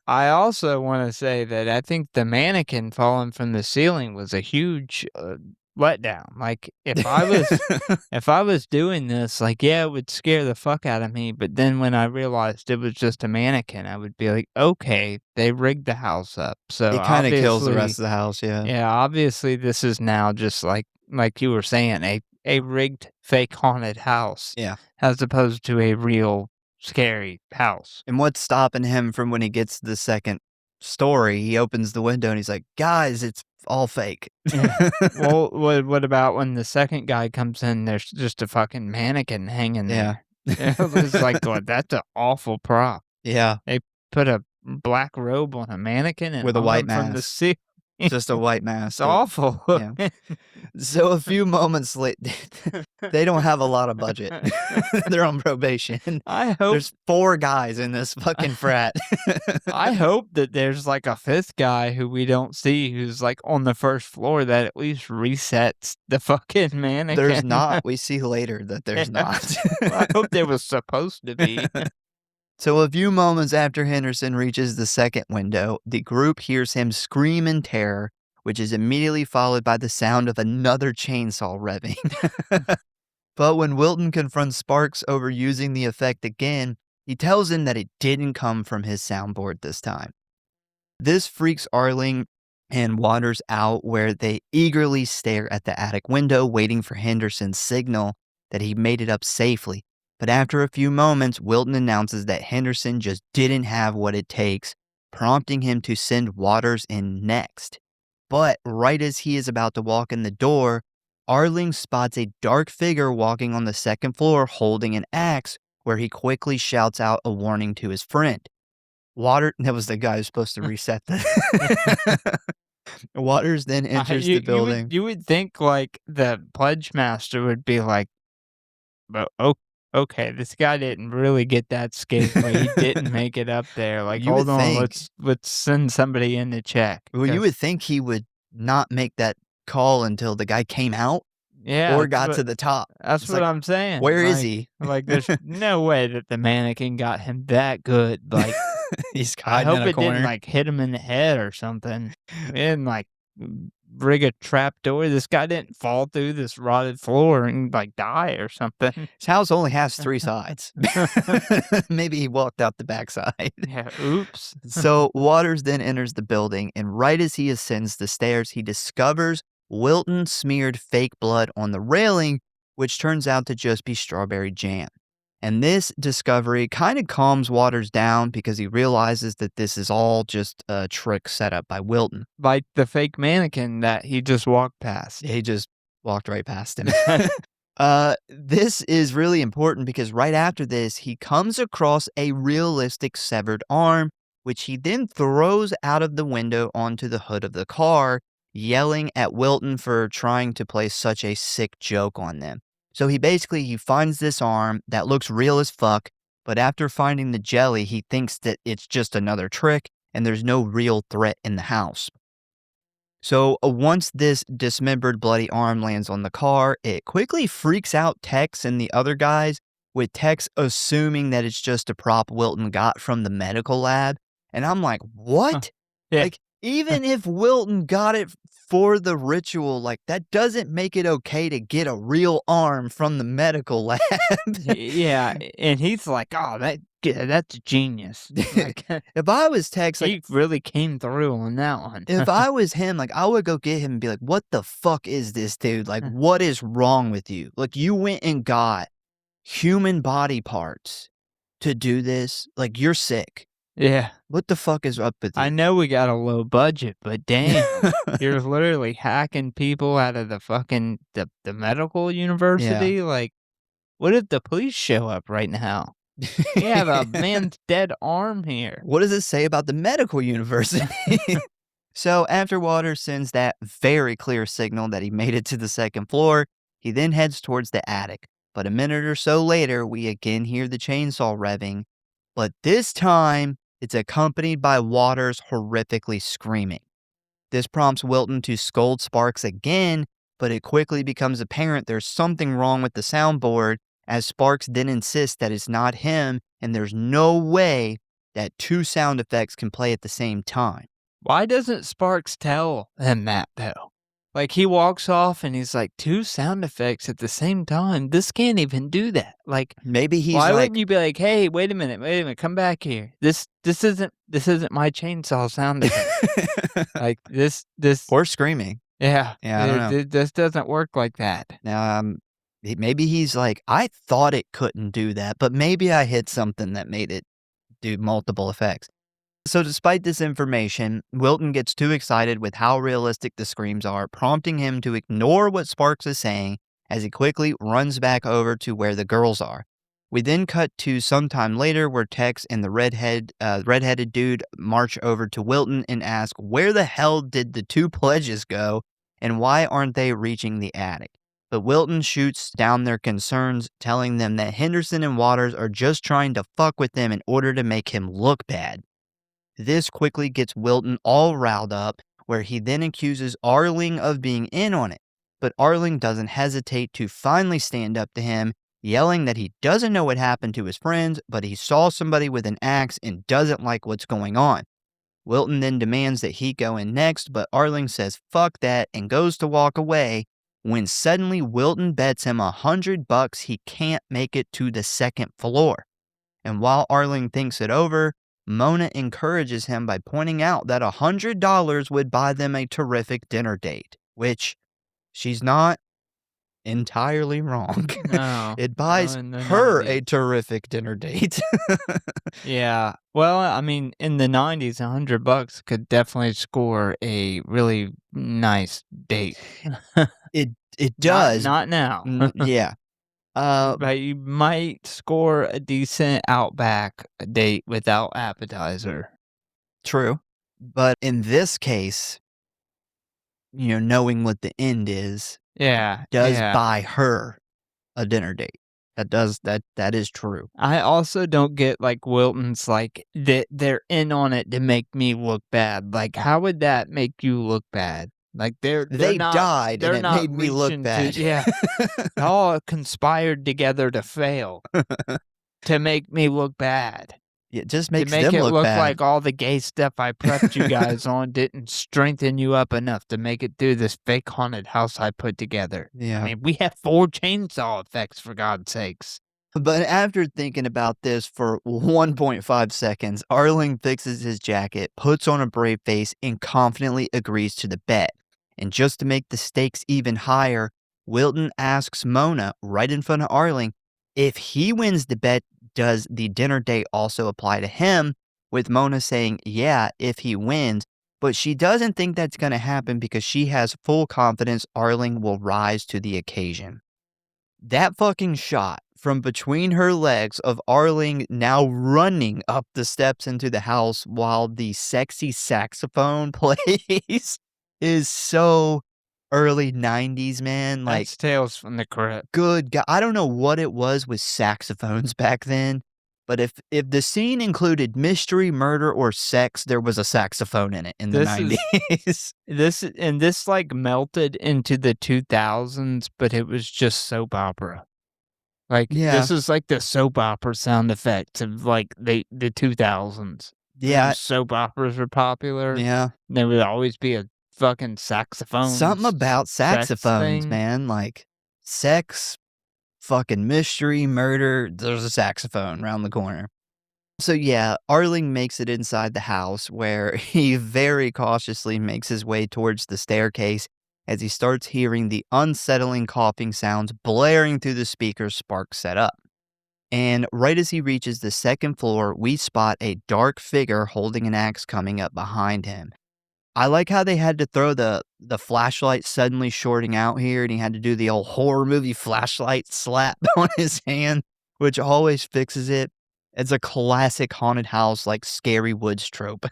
I also want to say that I think the mannequin falling from the ceiling was a huge letdown. Like if I was doing this, like, yeah, it would scare the fuck out of me. But then when I realized it was just a mannequin, I would be like, okay, they rigged the house up. So It kind of kills the obviously, rest of the house, yeah. yeah, obviously this is now just like you were saying, a rigged fake haunted house, Yeah. as opposed to a real scary house. And what's stopping him from when he gets to the second story, he opens the window and he's like, guys, it's all fake. Yeah. Well, what about when the second guy comes in, there's just a fucking mannequin hanging Yeah. there. It was like, God, that's an awful prop. Yeah. They put a black robe on a mannequin and With a hung white him from the mask. ceiling. Just a white mask. It's awful. Yeah. So a few moments later, they don't have a lot of budget. They're on probation. I hope There's 4 guys in this fucking frat. I hope that there's like a 5th guy who we don't see who's like on the first floor that at least resets the fucking mannequin. There's not. We see later that there's not. I hope there was supposed to be. So a few moments after Henderson reaches the second window, the group hears him scream in terror, which is immediately followed by the sound of another chainsaw revving. But when Wilton confronts Sparks over using the effect again, he tells him that it didn't come from his soundboard this time. This freaks Arling and Waters out, where they eagerly stare at the attic window, waiting for Henderson's signal that he made it up safely. But after a few moments, Wilton announces that Henderson just didn't have what it takes, prompting him to send Waters in next. But right as he is about to walk in the door, Arling spots a dark figure walking on the second floor holding an axe, where he quickly shouts out a warning to his friend. That was the guy who's supposed to reset the... Waters then enters the building. You would think like the pledge master would be like, but okay, this guy didn't really get that scared, but he didn't make it up there. Like, You would hold on, think. let's send somebody in to check. Well, you 'cause- would think he would not make that call until the guy came out Yeah, or got to the top. that's It's what like, I'm saying. where is Like he? like, there's no way that the mannequin got him that good, like, He's I hiding in hope a it didn't, corner. like, hit him in the head or something. It didn't, like, rig a trap door. This guy didn't fall through this rotted floor and, like, die or something. His house only has 3 sides. Maybe he walked out the backside. Yeah, oops. So Waters then enters the building, and right as he ascends the stairs, he discovers Wilton smeared fake blood on the railing, which turns out to just be strawberry jam. And this discovery kind of calms Waters down because he realizes that this is all just a trick set up by Wilton. Like the fake mannequin that he just walked past. He just walked right past him. This is really important because right after this, he comes across a realistic severed arm, which he then throws out of the window onto the hood of the car, yelling at Wilton for trying to play such a sick joke on them. So he finds this arm that looks real as fuck, but after finding the jelly, he thinks that it's just another trick and there's no real threat in the house. So once this dismembered bloody arm lands on the car, it quickly freaks out Tex and the other guys, with Tex assuming that it's just a prop Wilton got from the medical lab. And I'm like, what? Yeah. Like, even if Wilton got it for the ritual, like, that doesn't make it okay to get a real arm from the medical lab. Yeah, and he's like, "Oh, that's genius." Like, If I was Tex, like, he really came through on that one. if I was him, like, I would go get him and be like, what the fuck is this, dude? Like, what is wrong with you? Like, you went and got human body parts to do this? Like, you're sick. Yeah. What the fuck is up with you? I know we got a low budget, but damn, you're literally hacking people out of the fucking the medical university. Like, what if the police show up right now? We have a man's dead arm here. What does it say about the medical university? So after Waters sends that very clear signal that he made it to the second floor, he then heads towards the attic. But a minute or so later, we again hear the chainsaw revving. But this time, it's accompanied by Waters horrifically screaming. This prompts Wilton to scold Sparks again, but it quickly becomes apparent there's something wrong with the soundboard, as Sparks then insists that it's not him and there's no way that 2 sound effects can play at the same time. Why doesn't Sparks tell him that, though? Like, he walks off and he's like, 2 sound effects at the same time? This can't even do that. Like, Maybe he's why like, wouldn't you be like, "Hey, wait a minute, come back here. This isn't my chainsaw sound effect." Like, this or screaming. yeah. Yeah, I don't know. This doesn't work like that. Now, maybe he's like, I thought it couldn't do that, but maybe I hit something that made it do multiple effects. So despite this information, Wilton gets too excited with how realistic the screams are, prompting him to ignore what Sparks is saying as he quickly runs back over to where the girls are. We then cut to sometime later where Tex and the redheaded dude march over to Wilton and ask where the hell did the 2 pledges go and why aren't they reaching the attic? But Wilton shoots down their concerns, telling them that Henderson and Waters are just trying to fuck with them in order to make him look bad. This quickly gets Wilton all riled up, where he then accuses Arling of being in on it. But Arling doesn't hesitate to finally stand up to him, yelling that he doesn't know what happened to his friends, but he saw somebody with an axe and doesn't like what's going on. Wilton then demands that he go in next, but Arling says fuck that and goes to walk away, when suddenly Wilton bets him $100 he can't make it to the second floor. And while Arling thinks it over, Mona encourages him by pointing out that $100 would buy them a terrific dinner date, which she's not entirely wrong. No. It buys in the her 90s. a terrific dinner date. Yeah. Well, I mean, in the 90s, $100 could definitely score a really nice date. It does. Not now. Yeah. But you might score a decent Outback date without appetizer. True. But in this case, knowing what the end is, Yeah. does yeah. buy her a dinner date. That is true. I also don't get like Wilton's like that they're in on it to make me look bad. Like, how would that make you look bad? Like they're They not died, and they're it not made me look reaching bad. to yeah. All conspired together to fail, to make me look bad. It just To makes make them it look look bad. like all the gay stuff I prepped you guys on didn't strengthen you up enough to make it through this fake haunted house I put together. I Yeah. mean, we have 4 chainsaw effects, for God's sakes. But after thinking about this for 1.5 seconds, Arling fixes his jacket, puts on a brave face, and confidently agrees to the bet. And just to make the stakes even higher, Wilton asks Mona right in front of Arling if he wins the bet, does the dinner date also apply to him? With Mona saying, yeah, if he wins. But she doesn't think that's going to happen because she has full confidence Arling will rise to the occasion. That fucking shot from between her legs of Arling now running up the steps into the house while the sexy saxophone plays is so early 90s, man. Like, That's Tales from the Crypt. good God. I don't know what it was with saxophones back then, but if the scene included mystery, murder, or sex, there was a saxophone in it in the This is 90s. this like melted into the 2000s, but it was just soap opera. Like Yeah. this is like the soap opera sound effects of like the 2000s. Yeah. Soap operas were popular. Yeah. There would always be a fucking saxophone. Something about sex saxophones, thing. man. Like sex, fucking mystery, murder. There's a saxophone around the corner. So yeah, Arling makes it inside the house where he very cautiously makes his way towards the staircase as he starts hearing the unsettling coughing sounds blaring through the speakers Spark set up. And right as he reaches the second floor, we spot a dark figure holding an axe coming up behind him. I like how they had to throw the flashlight suddenly shorting out here, and he had to do the old horror movie flashlight slap on his hand, which always fixes it. It's a classic haunted house, like scary woods trope.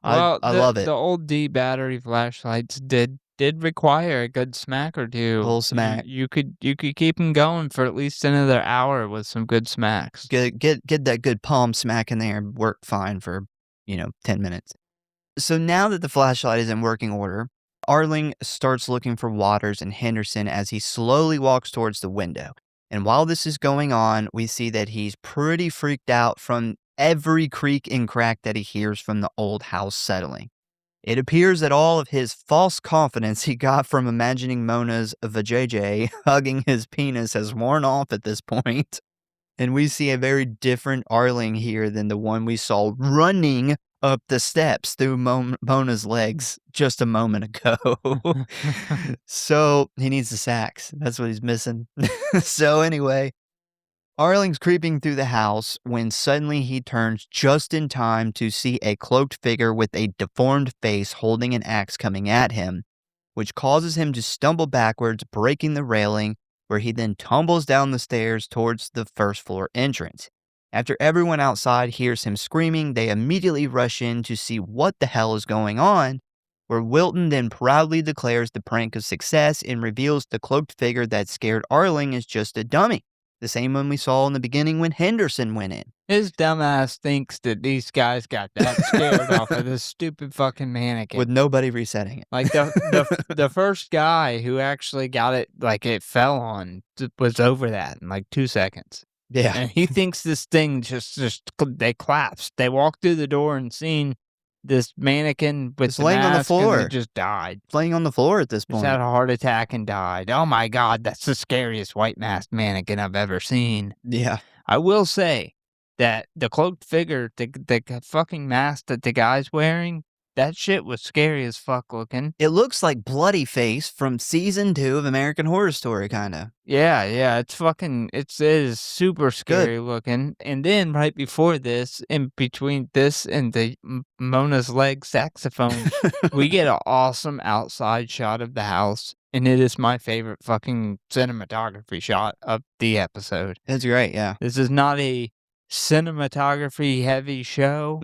Well, I love it. The old D battery flashlights did require a good smack or two. Full smack. You could keep them going for at least another hour with some good smacks. Get that good palm smack in there and work fine for 10 minutes. So now that the flashlight is in working order, Arling starts looking for Waters and Henderson as he slowly walks towards the window. And while this is going on, we see that he's pretty freaked out from every creak and crack that he hears from the old house settling. It appears that all of his false confidence he got from imagining Mona's vajayjay hugging his penis has worn off at this point. And we see a very different Arling here than the one we saw running up the steps through Mona's legs just a moment ago. So he needs the sax. That's what he's missing. So anyway, Arling's creeping through the house when suddenly he turns just in time to see a cloaked figure with a deformed face holding an axe coming at him, which causes him to stumble backwards, breaking the railing, where he then tumbles down the stairs towards the first floor entrance. After everyone outside hears him screaming, they immediately rush in to see what the hell is going on, where Wilton then proudly declares the prank a success and reveals the cloaked figure that scared Arling is just a dummy, the same one we saw in the beginning when Henderson went in. His dumbass thinks that these guys got that scared off of this stupid fucking mannequin. With nobody resetting it. Like the first guy who actually got it, like it fell on, was over that in like 2 seconds. Yeah. And he thinks this thing just they collapsed. They walked through the door and seen this mannequin with It's the laying on the mask and floor. it just died. Laying on the floor at this Just point. had a heart attack and died. Oh my God, that's the scariest white masked mannequin I've ever seen. Yeah. I will say that the cloaked figure, the fucking mask that the guy's wearing, that shit was scary as fuck looking. It looks like Bloody Face from season 2 of American Horror Story, kind of. Yeah, it's fucking, it is super scary looking. And then right before this, in between this and the Mona's leg saxophone, we get an awesome outside shot of the house. And it is my favorite fucking cinematography shot of the episode. It's great, yeah. This is not a cinematography heavy show,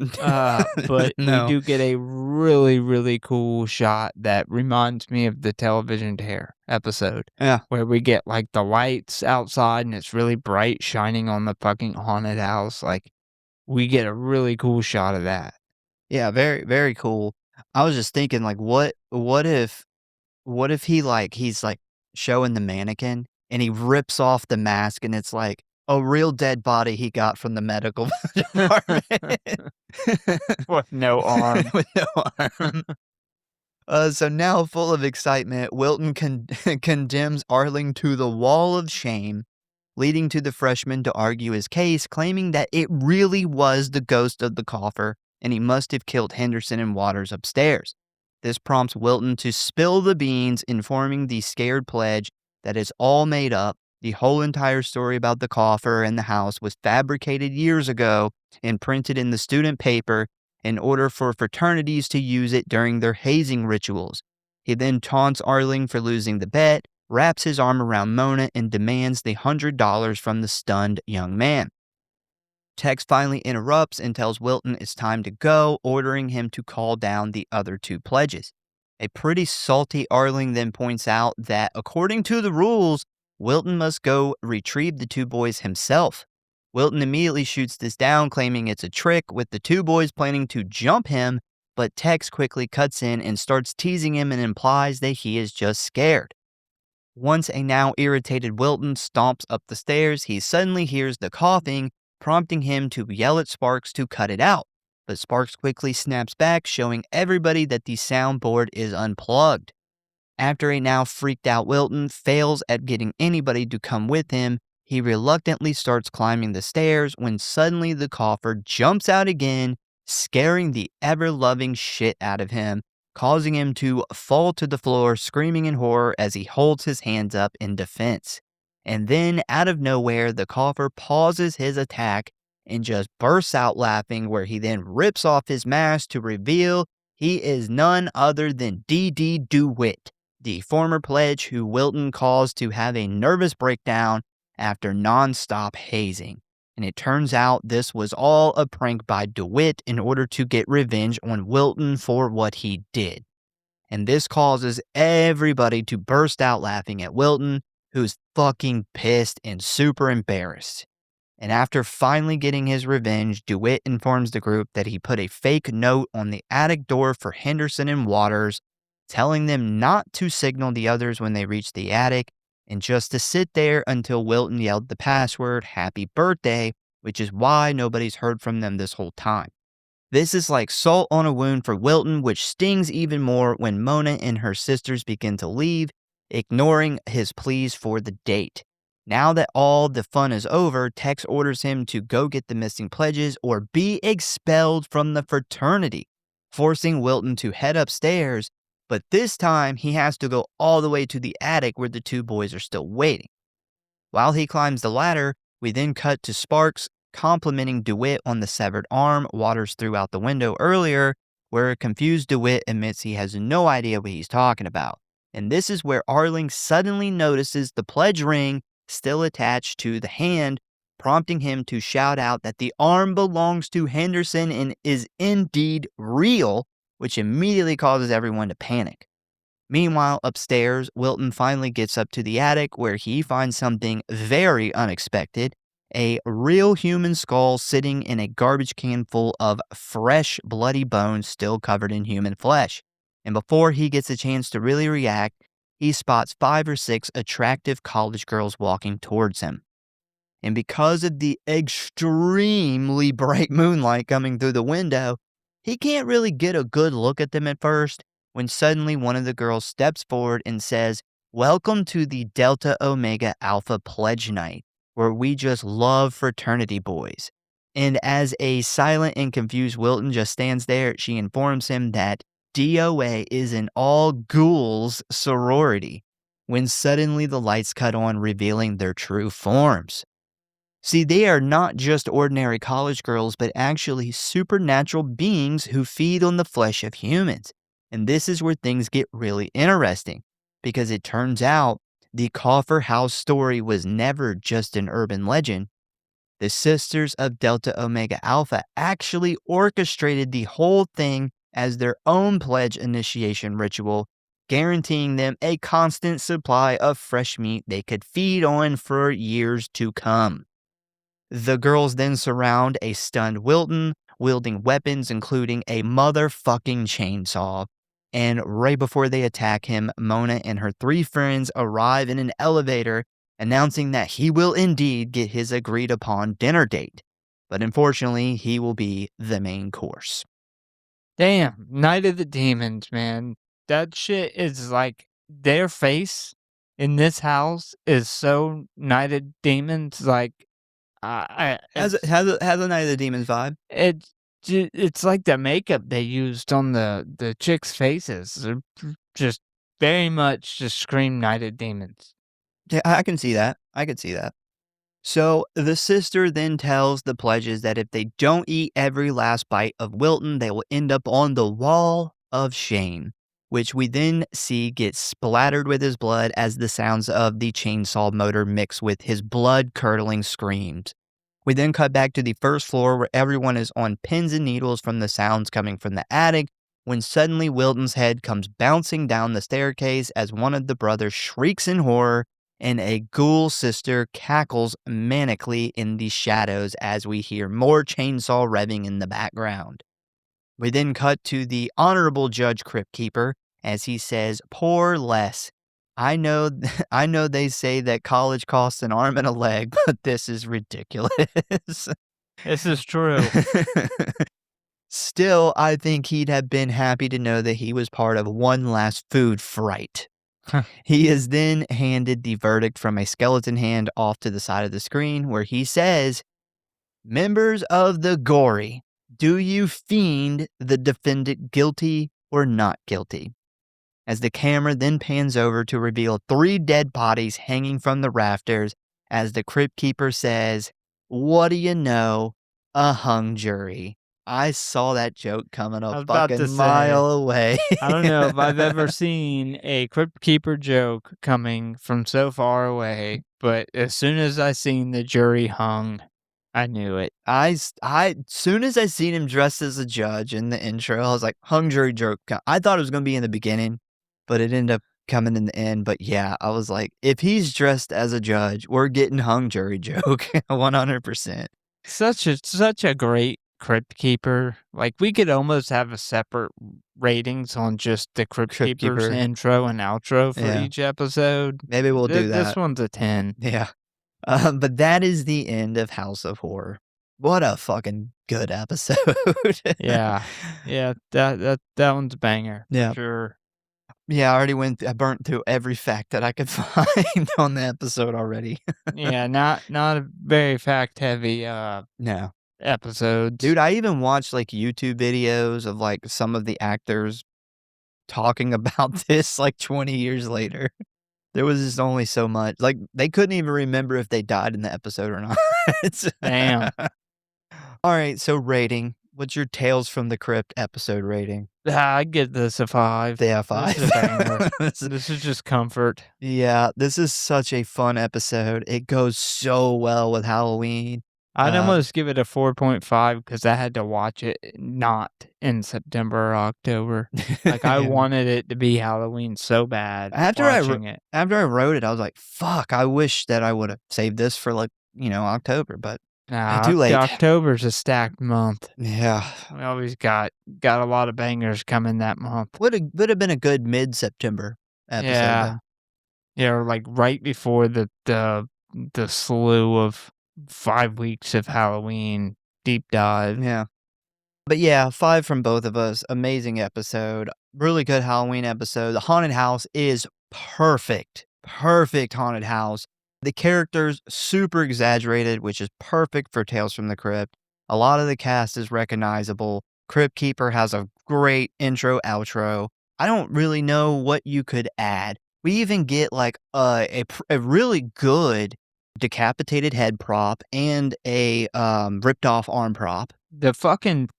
but No. we do get a really, really cool shot that reminds me of the Television Terror episode. Yeah. Where we get like the lights outside and it's really bright shining on the fucking haunted house. Like we get a really cool shot of that. Yeah, very, very cool. I was just thinking, like, what if he's like showing the mannequin and he rips off the mask and it's like a real dead body he got from the medical department With no arm. with no arm. So now, full of excitement, Wilton condemns Arling to the wall of shame, leading to the freshman to argue his case, claiming that it really was the ghost of the coffer and he must have killed Henderson and Waters upstairs. This prompts Wilton to spill the beans, informing the scared pledge that it's all made up. The whole entire story about the coffer and the house was fabricated years ago and printed in the student paper in order for fraternities to use it during their hazing rituals. He then taunts Arling for losing the bet, wraps his arm around Mona, and demands the $100 from the stunned young man. Tex finally interrupts and tells Wilton it's time to go, ordering him to call down the other two pledges. A pretty salty Arling then points out that, according to the rules, Wilton must go retrieve the two boys himself. Wilton immediately shoots this down, claiming it's a trick, with the two boys planning to jump him, but Tex quickly cuts in and starts teasing him and implies that he is just scared. Once a now irritated Wilton stomps up the stairs, he suddenly hears the coughing, prompting him to yell at Sparks to cut it out. But Sparks quickly snaps back, showing everybody that the soundboard is unplugged. After a now freaked out Wilton fails at getting anybody to come with him, he reluctantly starts climbing the stairs when suddenly the coffer jumps out again, scaring the ever-loving shit out of him, causing him to fall to the floor screaming in horror as he holds his hands up in defense. And then, out of nowhere, the coffer pauses his attack and just bursts out laughing, where he then rips off his mask to reveal he is none other than D.D. DeWitt, the former pledge who Wilton caused to have a nervous breakdown after non-stop hazing. And it turns out this was all a prank by DeWitt in order to get revenge on Wilton for what he did. And this causes everybody to burst out laughing at Wilton, who's fucking pissed and super embarrassed. And after finally getting his revenge, DeWitt informs the group that he put a fake note on the attic door for Henderson and Waters, telling them not to signal the others when they reach the attic, and just to sit there until Wilton yelled the password, "Happy Birthday," which is why nobody's heard from them this whole time. This is like salt on a wound for Wilton, which stings even more when Mona and her sisters begin to leave, ignoring his pleas for the date. Now that all the fun is over, Tex orders him to go get the missing pledges or be expelled from the fraternity, forcing Wilton to head upstairs, but this time he has to go all the way to the attic where the two boys are still waiting. While he climbs the ladder, we then cut to Sparks complimenting DeWitt on the severed arm Waters threw out the window earlier, where a confused DeWitt admits he has no idea what he's talking about. And this is where Arling suddenly notices the pledge ring still attached to the hand, prompting him to shout out that the arm belongs to Henderson and is indeed real, which immediately causes everyone to panic. Meanwhile, upstairs, Wilton finally gets up to the attic where he finds something very unexpected, a real human skull sitting in a garbage can full of fresh, bloody bones still covered in human flesh. And before he gets a chance to really react, he spots 5 or 6 attractive college girls walking towards him. And because of the extremely bright moonlight coming through the window, he can't really get a good look at them at first, when suddenly one of the girls steps forward and says, "Welcome to the Delta Omega Alpha Pledge Night, where we just love fraternity boys." And as a silent and confused Wilton just stands there, she informs him that DOA is an all-ghouls sorority, when suddenly the lights cut on, revealing their true forms. See, they are not just ordinary college girls, but actually supernatural beings who feed on the flesh of humans. And this is where things get really interesting, because it turns out the Coffer House story was never just an urban legend. The Sisters of Delta Omega Alpha actually orchestrated the whole thing as their own pledge initiation ritual, guaranteeing them a constant supply of fresh meat they could feed on for years to come. The girls then surround a stunned Wilton, wielding weapons including a motherfucking chainsaw. And right before they attack him, Mona and her 3 friends arrive in an elevator, announcing that he will indeed get his agreed upon dinner date. But unfortunately, he will be the main course. Damn, Night of the Demons, man. That shit is like their face in this house is so Night of Demons. Like, Has a Night of the Demons vibe. it's like the makeup they used on the chicks' faces. They're just very much just scream Night of Demons. Yeah, I can see that. I could see that. So the sister then tells the pledges that if they don't eat every last bite of Wilton, they will end up on the wall of shame, which we then see get splattered with his blood as the sounds of the chainsaw motor mix with his blood-curdling screams. We then cut back to the first floor where everyone is on pins and needles from the sounds coming from the attic, when suddenly Wilton's head comes bouncing down the staircase as one of the brothers shrieks in horror, and a ghoul sister cackles manically in the shadows as we hear more chainsaw revving in the background. We then cut to the Honorable Judge Crypt Keeper as he says, "Poor Les. I know I know they say that college costs an arm and a leg, but this is ridiculous." This is true. Still, I think he'd have been happy to know that he was part of one last food fright. He is then handed the verdict from a skeleton hand off to the side of the screen where he says, "Members of the Gory, do you find the defendant guilty or not guilty?" As the camera then pans over to reveal 3 dead bodies hanging from the rafters as the Crypt Keeper says, "What do you know? A hung jury." I saw that joke coming I a was about to fucking say, mile away. I don't know if I've ever seen a Crypt Keeper joke coming from so far away, but as soon as I seen the jury hung, I knew it. Soon as I seen him dressed as a judge in the intro, I was like, hung jury joke. I thought it was going to be in the beginning, but it ended up coming in the end. But yeah, I was like, if he's dressed as a judge, we're getting hung jury joke 100%. Such a great Crypt Keeper. Like, we could almost have a separate ratings on just the Crypt Crypt Keeper's Keeper. intro and outro for Yeah. each episode. Maybe we'll do This that. one's a 10. Yeah. But that is the end of House of Horror. What a fucking good episode. Yeah. Yeah, that one's a banger. Yeah. Sure. Yeah, I burnt through every fact that I could find on the episode already. Yeah, not a very fact heavy No. episodes. Dude, I even watched like YouTube videos of like some of the actors talking about this like 20 years later. There was just only so much. Like they couldn't even remember if they died in the episode or not. Damn. All right, so rating. What's your Tales from the Crypt episode rating? I give this a 5. Yeah, This 5. is a banger. This is just comfort. Yeah, this is such a fun episode. It goes so well with Halloween. I'd almost give it a 4.5 because I had to watch it not in September or October. Like, I Yeah. wanted it to be Halloween so bad After watching it. After I wrote it, I was like, fuck, I wish that I would have saved this for like, October, but Nah, too late. October's a stacked month. yeah. We always got a lot of bangers coming that month. Would have been a good mid-September episode. Yeah. though. Yeah, or like right before the slew of 5 weeks of Halloween deep dive. Yeah. But yeah, 5 from both of us. Amazing episode. Really good Halloween episode. The haunted house is perfect. Perfect haunted house. The characters super exaggerated, which is perfect for Tales from the Crypt. A lot of the cast is recognizable. Crypt Keeper has a great intro outro. I don't really know what you could add. We even get like a really good decapitated head prop and a ripped off arm prop. The fucking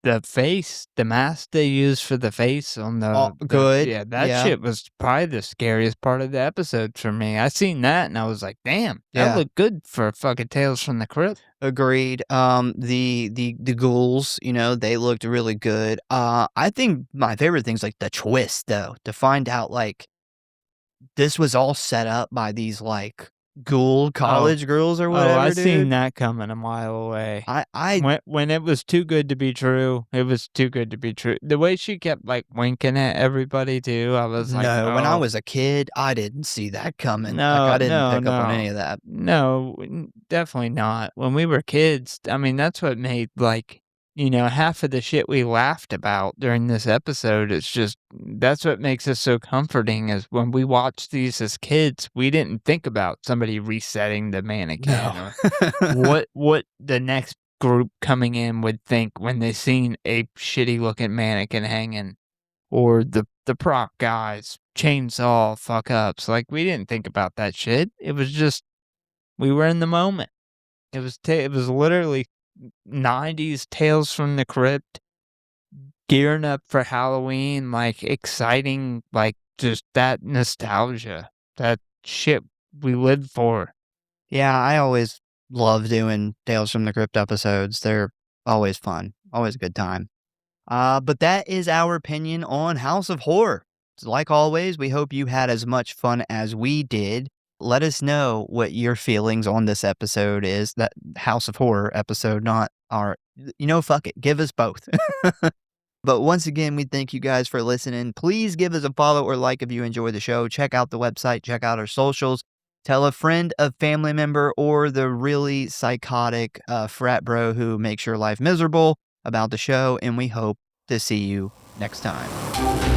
the face, the mask they used for the face on Good. Yeah, that Yeah. shit was probably the scariest part of the episode for me. I seen that and I was like, damn, that Yeah. looked good for fucking Tales from the Crypt. Agreed. The ghouls, they looked really good. I think my favorite thing's like the twist though, to find out like this was all set up by these like ghoul college girls or whatever, I dude. seen that coming a mile away. When it was too good to be true, it was too good to be true. The way she kept like winking at everybody too, I was like, No, when I "Oh, was a kid, I didn't see that coming. Like, no, I didn't no, pick up on any no, of that. no, definitely not." When we were kids, I mean, that's what made like, half of the shit we laughed about during this episode. It's just that's what makes us so comforting is when we watched these as kids, we didn't think about somebody resetting the mannequin or No. what the next group coming in would think when they seen a shitty looking mannequin hanging or the prop guys chainsaw fuck ups. Like we didn't think about that shit. It was just we were in the moment. It was literally 90s Tales from the Crypt, gearing up for Halloween, like exciting, like just that nostalgia, that shit we lived for. Yeah, I always love doing Tales from the Crypt episodes. They're always fun, always a good time. But that is our opinion on House of Horror. Like always, we hope you had as much fun as we did. Let us know what your feelings on this episode is. That House of Horror episode, not our, fuck it. Give us both. But once again, we thank you guys for listening. Please give us a follow or like if you enjoy the show. Check out the website, check out our socials. Tell a friend, a family member, or the really psychotic frat bro who makes your life miserable about the show. And we hope to see you next time.